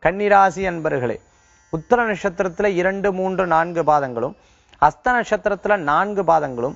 கன்னிராசி அன்பர்களே, உத்தர நட்சத்திரத்துல 2, 3, 4 பாதங்களும், அஸ்த நட்சத்திரத்துல 4 பாதங்களும்,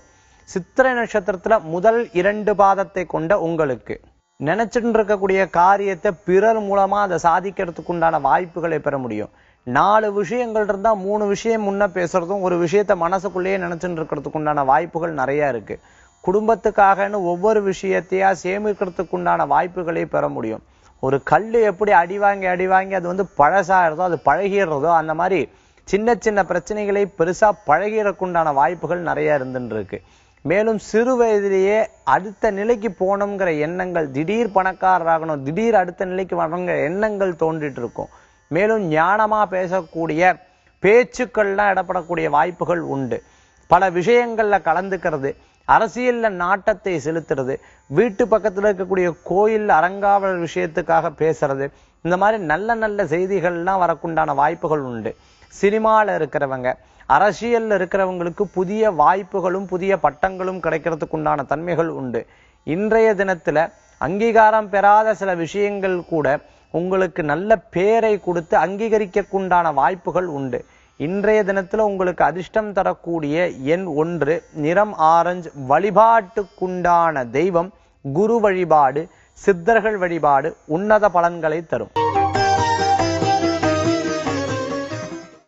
சித்திரை நட்சத்திரத்துல முதல் 2 பாதத்தை கொண்ட உங்களுக்கு நினைச்சுட்டு இருக்கக்கூடிய காரியத்தை பிறர் மூலமா அதை சாதிக்கிறதுக்கு உண்டான வாய்ப்புகளை பெற முடியும். 4 விஷயங்கள் இருந்தா 3 விஷயம் முன்ன பேசுறதும், ஒரு விஷயத்த மனசுக்குள்ளேயே நினைச்சுட்டு இருக்கிறதுக்கு உண்டான வாய்ப்புகள் நிறைய இருக்கு. குடும்பத்துக்காகன்னு ஒவ்வொரு விஷயத்தையா சேமிக்கிறதுக்கு உண்டான வாய்ப்புகளை பெற முடியும். ஒரு கல்லு எப்படி அடி வாங்கி அது வந்து பழசாகிறதோ, அது பழகிறதோ, அந்த மாதிரி சின்ன சின்ன பிரச்சனைகளை பெருசா பழகிறக்குண்டான வாய்ப்புகள் நிறைய இருந்துட்டு இருக்கு. மேலும் சிறு வயதிலேயே அடுத்த நிலைக்கு போகணுங்கிற எண்ணங்கள், திடீர் பணக்காரராகணும், திடீர் அடுத்த நிலைக்கு வரணுங்கிற எண்ணங்கள் தோன்றிட்டு இருக்கும். மேலும் ஞானமா பேசக்கூடிய பேச்சுக்கள்லாம் இடப்படக்கூடிய வாய்ப்புகள் உண்டு. பல விஷயங்கள்ல கலந்துக்கிறது, அரசியல்ல நாட்டத்தை செலுத்துறது, வீட்டு பக்கத்துல இருக்கக்கூடிய கோயில் அரங்காவலர் விஷயத்துக்காக பேசுறது, இந்த மாதிரி நல்ல நல்ல செய்திகள்லாம் வரக்குண்டான வாய்ப்புகள் உண்டு. சினிமால இருக்கிறவங்க, அரசியல்ல இருக்கிறவங்களுக்கு புதிய வாய்ப்புகளும் புதிய பட்டங்களும் கிடைக்கிறதுக்கு உண்டான தன்மைகள் உண்டு. இன்றைய தினத்துல அங்கீகாரம் பெறாத சில விஷயங்கள் கூட உங்களுக்கு நல்ல பேரை கொடுத்து அங்கீகரிக்கக்குண்டான வாய்ப்புகள் உண்டு. இன்றைய தினத்துல உங்களுக்கு அதிர்ஷ்டம் தரக்கூடிய எண் 1, நிறம் ஆரஞ்சு. வழிபாட்டுக்குண்டான தெய்வம் குரு வழிபாடு, சித்தர்கள் வழிபாடு உன்னத பலன்களை தரும்.